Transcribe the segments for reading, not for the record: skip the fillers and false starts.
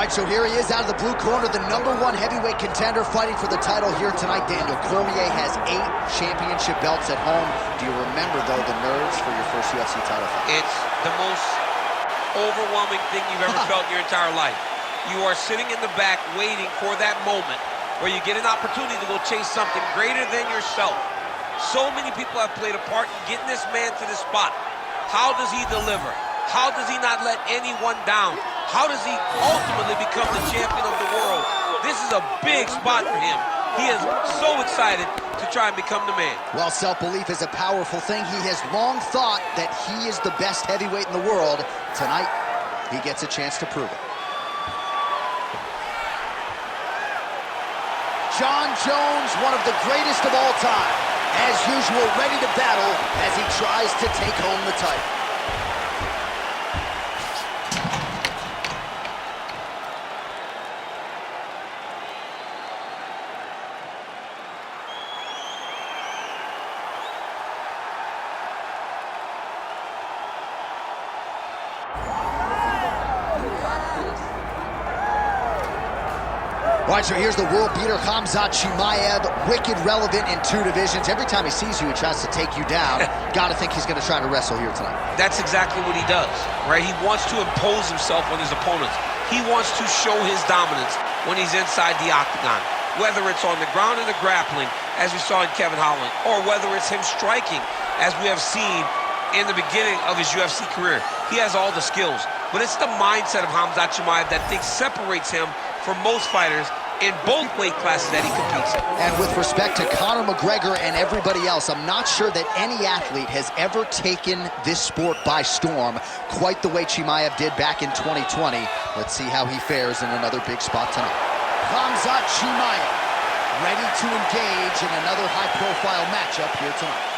right, so here he is out of the blue corner, the #1 heavyweight contender fighting for the title here tonight. Daniel Cormier has 8 championship belts at home. Do you remember, though, the nerves for your first UFC title fight? It's the most overwhelming thing you've ever felt in your entire life. You are sitting in the back waiting for that moment where you get an opportunity to go chase something greater than yourself. So many people have played a part in getting this man to this spot. How does he deliver? How does he not let anyone down? How does he ultimately become the champion of the world? This is a big spot for him. He is so excited to try and become the man. Well, self-belief is a powerful thing. He has long thought that he is the best heavyweight in the world. Tonight, he gets a chance to prove it. Jon Jones, one of the greatest of all time. As usual, ready to battle as he tries to take home the title. All right, so here's the world beater, Khamzat Chimaev, wicked relevant in 2 divisions. Every time he sees you, he tries to take you down. Gotta think he's gonna try to wrestle here tonight. That's exactly what he does, right? He wants to impose himself on his opponents. He wants to show his dominance when he's inside the octagon, whether it's on the ground in the grappling, as we saw in Kevin Holland, or whether it's him striking, as we have seen in the beginning of his UFC career. He has all the skills, but it's the mindset of Khamzat Chimaev that I think separates him from most fighters in both weight classes that he competes in. And with respect to Conor McGregor and everybody else, I'm not sure that any athlete has ever taken this sport by storm quite the way Chimaev did back in 2020. Let's see how he fares in another big spot tonight. Khamzat Chimaev, ready to engage in another high-profile matchup here tonight.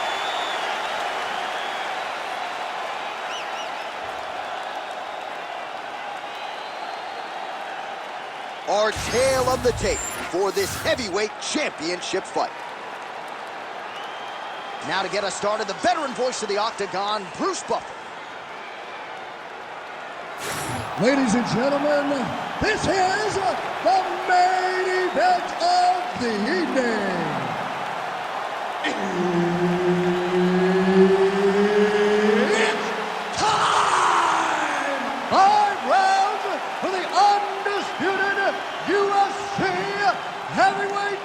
Our tale of the tape for this heavyweight championship fight. Now to get us started, the veteran voice of the octagon, Bruce Buffer. Ladies and gentlemen, this is the main event of the evening. It's time! 5 rounds for the undisputed UFC Heavyweight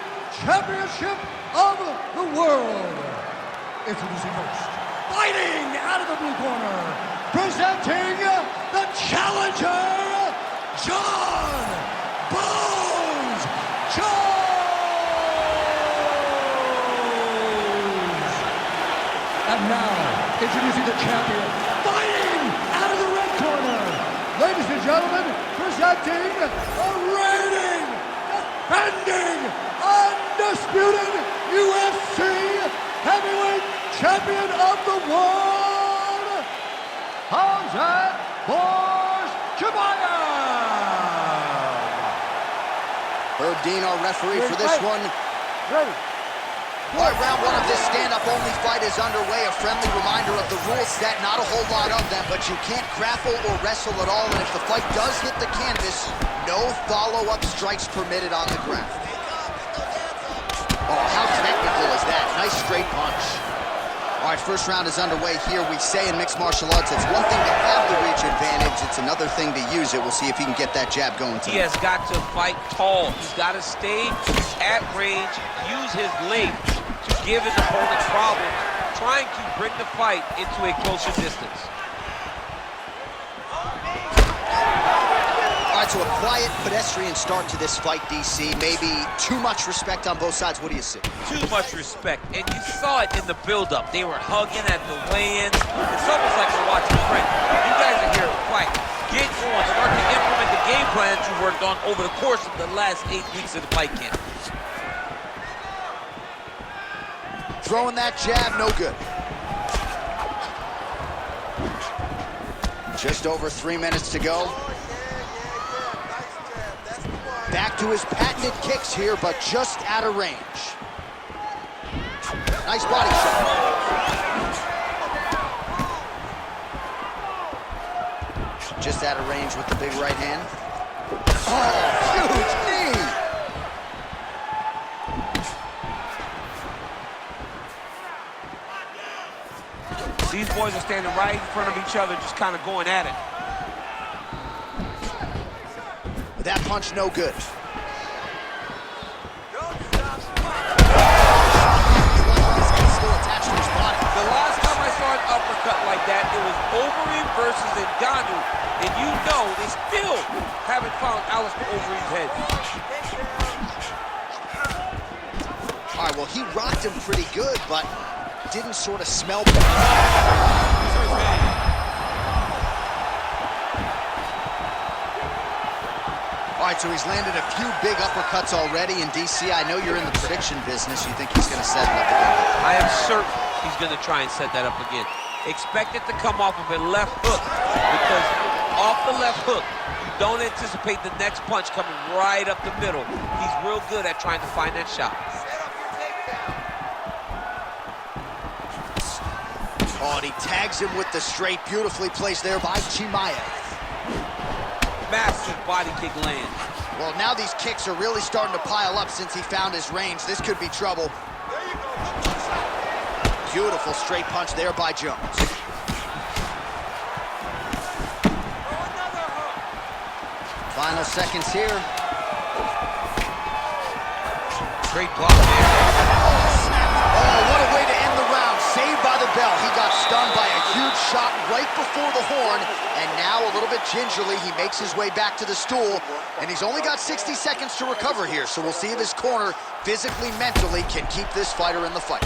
Championship of the world. Introducing first, fighting out of the blue corner, presenting the challenger, Jon Bones Jones. And now, introducing the champion, fighting out of the red corner, ladies and gentlemen, presenting the reigning, defending, undisputed UFC Heavyweight Champion of the world, Khamzat Chimaev. Herb Dean, our referee for this one. Ready. All right, round 1 of this stand-up-only fight is underway. A friendly reminder of the rules set, not a whole lot of them, but you can't grapple or wrestle at all, and if the fight does hit the canvas, no follow-up strikes permitted on the ground. Oh, how technical is that? Nice straight punch. All right, first round is underway here. We say in mixed martial arts, it's one thing to have the reach advantage, it's another thing to use it. We'll see if he can get that jab going tonight. He has got to fight tall. He's got to stay at range, use his length to give his opponent problems, trying to bring the fight into a closer distance. All right, so a quiet, pedestrian start to this fight, DC. Maybe too much respect on both sides. What do you see? Too much respect, and you saw it in the build-up. They were hugging at the weigh-ins. It's almost like we're watching Frank. You guys are here to fight. Get going. Start to implement the game plans you worked on over the course of the last 8 weeks of the fight camp. Throwing that jab, no good. Just over 3 minutes to go. Back to his patented kicks here, but just out of range. Nice body shot. Just out of range with the big right hand. Oh, huge knee. These boys are standing right in front of each other, just kind of going at it. That punch no good. The last time I saw an uppercut like that, it was Overeem versus Ngannou, and you know they still haven't found Alistair Overeem's head. All right, well, he rocked him pretty good, but didn't sort of smell. All right, so he's landed a few big uppercuts already in DC. I know you're in the prediction business. You think he's going to set it up again? I am certain he's going to try and set that up again. Expect it to come off of a left hook, because off the left hook, you don't anticipate the next punch coming right up the middle. He's real good at trying to find that shot. Oh, and he tags him with the straight. Beautifully placed there by Chimaev. Massive body kick lands. Well, now these kicks are really starting to pile up since he found his range. This could be trouble. Beautiful straight punch there by Jones. Final seconds here. Great block there. Oh, what a way to end the round. Saved by the bell. He got stunned by a huge shot right before the horn, and now a little bit gingerly, he makes his way back to the stool, and he's only got 60 seconds to recover here, so we'll see if his corner, physically, mentally, can keep this fighter in the fight.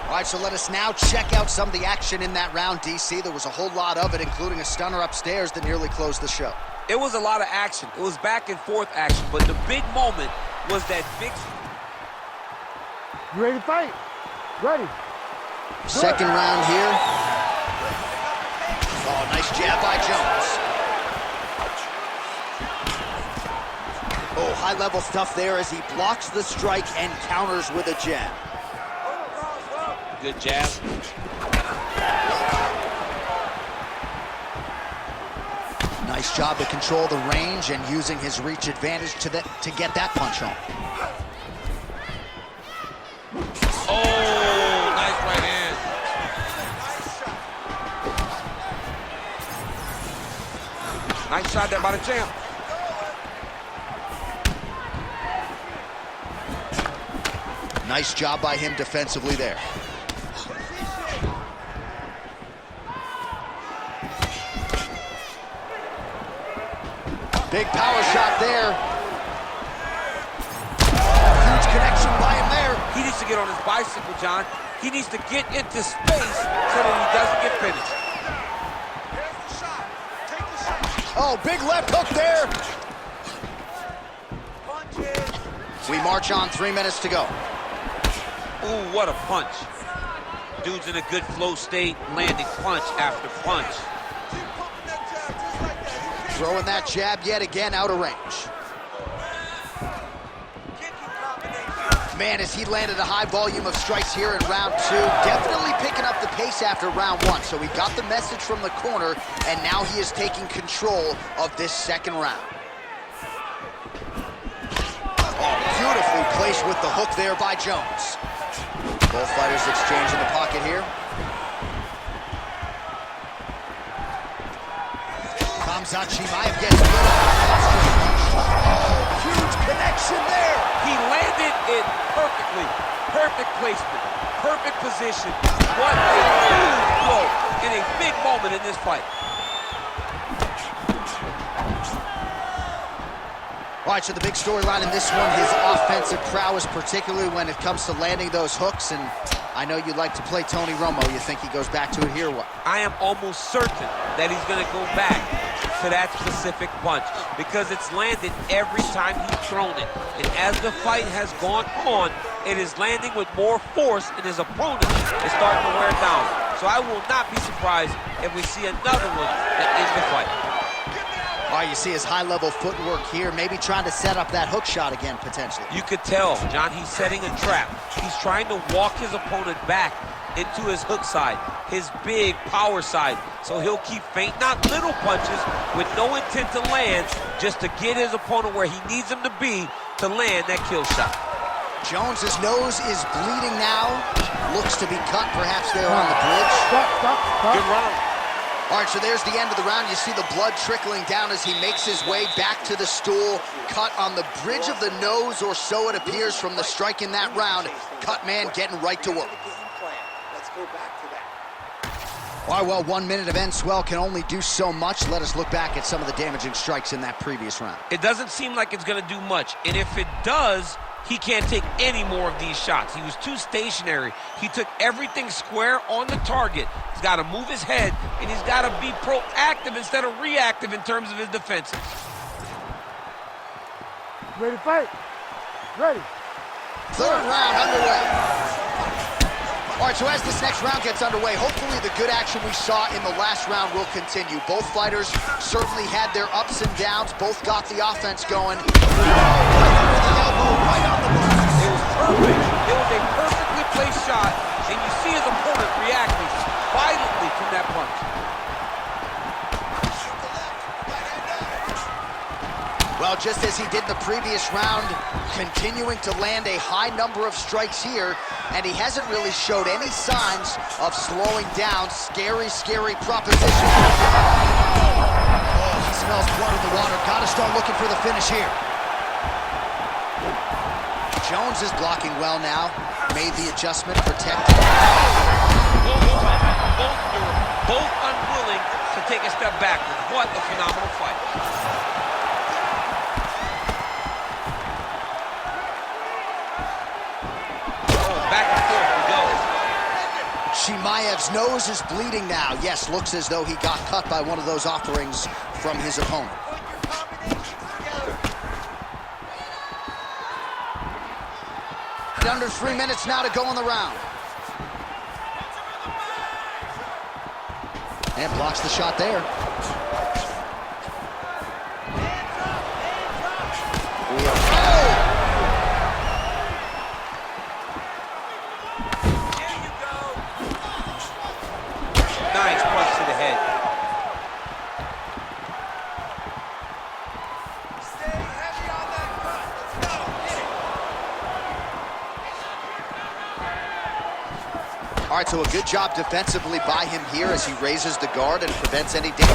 All right, so let us now check out some of the action in that round, DC. There was a whole lot of it, including a stunner upstairs that nearly closed the show. It was a lot of action. It was back and forth action, but the big moment was that big... You ready to fight? Ready. Second round here. Oh, nice jab by Jones. Oh, high-level stuff there as he blocks the strike and counters with a jab. Good jab. Nice job to control the range and using his reach advantage to get that punch home. Oh, nice right hand. Nice shot there by the champ. Nice job by him defensively there. Big power shot there. Huge connection by him there. He needs to get on his bicycle, John. He needs to get into space so that he doesn't get finished. Oh, big left hook there. We march on, 3 minutes to go. Ooh, what a punch. Dude's in a good flow state, landing punch after punch. Throwing that jab yet again out of range. Man, as he landed a high volume of strikes here in round 2, definitely picking up the pace after round 1. So he got the message from the corner, and now he is taking control of this second round. Oh, beautifully placed with the hook there by Jones. Both fighters exchange in the pocket here. Khamzat Chimaev gets good. Huge connection there. He landed it perfectly. Perfect placement. Perfect position. What a huge blow in a big moment in this fight. All right, so the big storyline in this one, his offensive prowess, particularly when it comes to landing those hooks. And I know you like to play Tony Romo. You think he goes back to it here, what? I am almost certain that he's going to go back to that specific punch because it's landed every time he's thrown it. And as the fight has gone on, it is landing with more force, and his opponent is starting to wear down. So I will not be surprised if we see another one that ends the fight. All right, you see his high-level footwork here, maybe trying to set up that hook shot again, potentially. You could tell, John, he's setting a trap. He's trying to walk his opponent back into his hook side, his big power side. So he'll keep feint, not little punches, with no intent to land, just to get his opponent where he needs him to be to land that kill shot. Jones's nose is bleeding now. Looks to be cut, perhaps there on the bridge. Stop. Good round. All right, so there's the end of the round. You see the blood trickling down as he makes his way back to the stool. Cut on the bridge of the nose, or so it appears from the strike in that round. Cut man getting right to work. Let's go back to that. All right, well, 1 minute of end swell can only do so much. Let us look back at some of the damaging strikes in that previous round. It doesn't seem like it's going to do much, and if it does, he can't take any more of these shots. He was too stationary. He took everything square on the target. He's got to move his head, and he's got to be proactive instead of reactive in terms of his defenses. Ready to fight? Ready. Third round underway. All right, so as this next round gets underway, hopefully the good action we saw in the last round will continue. Both fighters certainly had their ups and downs. Both got the offense going. Right on the ball. It was perfect. It was a perfectly placed shot, and you see his opponent reacting violently from that punch. Well, just as he did in the previous round, continuing to land a high number of strikes here, and he hasn't really showed any signs of slowing down. Scary, scary proposition. Oh, he smells blood in the water. Got to start looking for the finish here. Jones is blocking well now. Made the adjustment, protected. Both unwilling to take a step backwards. What a phenomenal fight. Chimaev's nose is bleeding now. Yes, looks as though he got cut by one of those offerings from his opponent. Under 3 minutes now to go in the round. And blocks the shot there. Nice punch to the head. Stay heavy on that cut. Let's go. All right, so a good job defensively by him here as he raises the guard and prevents any damage.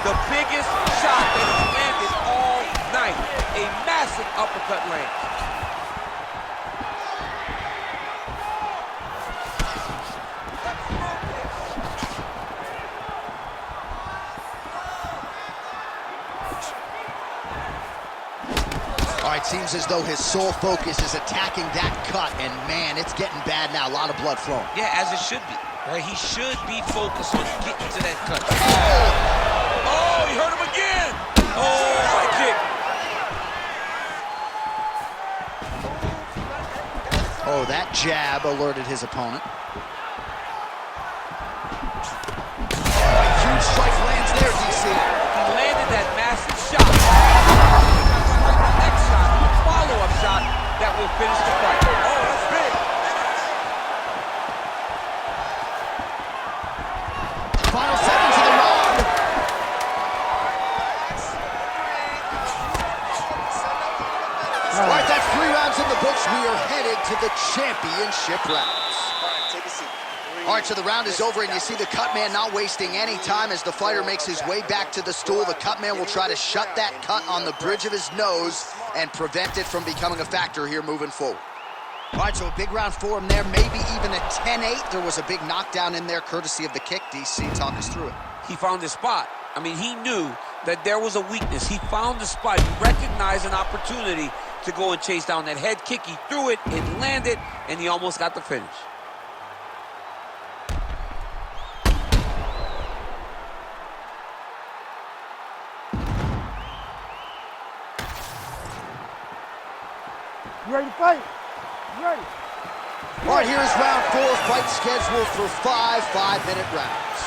The biggest shot that he's landed all night. A massive uppercut lands. All right, seems as though his sole focus is attacking that cut, and man, it's getting bad now. A lot of blood flowing. Yeah, as it should be. Right? He should be focused on getting to that cut. Oh, he hurt him again. Oh, right kick. Oh, that jab alerted his opponent. Huge strike lands there, DC. He landed that massive shot. Next shot, follow-up shot that will finish the fight. Oh, that's big. Final seconds of the round. All right, that's 3 rounds in the books. We are headed to the championship rounds. All right, take a seat. All right, so the round is over, and you see the cut man not wasting any time as the fighter makes his way back to the stool. The cut man will try to shut that cut on the bridge of his nose and prevent it from becoming a factor here moving forward. All right, so a big round for him there, maybe even a 10-8. There was a big knockdown in there, courtesy of the kick. DC, talk us through it. He found his spot. I mean, he knew that there was a weakness. He found the spot. He recognized an opportunity to go and chase down that head kick. He threw it, it landed, and he almost got the finish. You ready to fight? You ready? All right, here's round 4, fight scheduled for 5 5-minute rounds.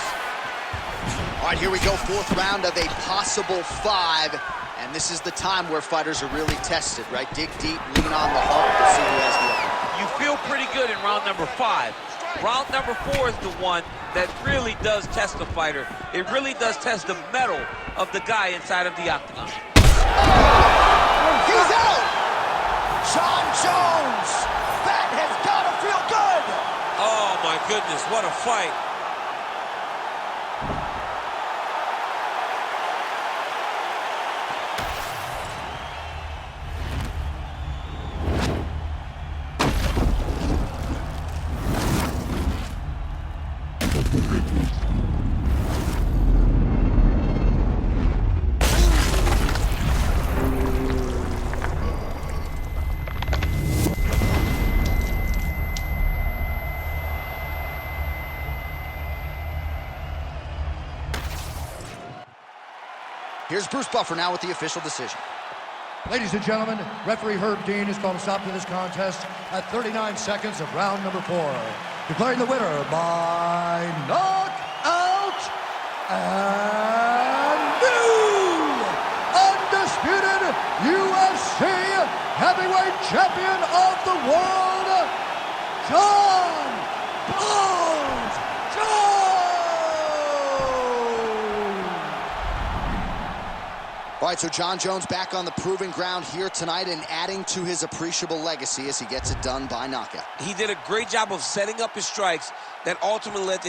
All right, here we go, 4th round of a possible 5. And this is the time where fighters are really tested, right? Dig deep, lean on the heart, we'll see who has the upper. You feel pretty good in round number 5. Round number 4 is the one that really does test the fighter. It really does test the mettle of the guy inside of the octagon. He's out! Jon Jones! That has got to feel good! Oh, my goodness, what a fight. Here's Bruce Buffer now with the official decision. Ladies and gentlemen, referee Herb Dean has called a stop to this contest at 39 seconds of round number 4. Declaring the winner by knockout and new undisputed UFC heavyweight champion of the world, Jon Bones Jones! All right, so Jon Jones back on the proving ground here tonight and adding to his appreciable legacy as he gets it done by knockout. He did a great job of setting up his strikes that ultimately led to him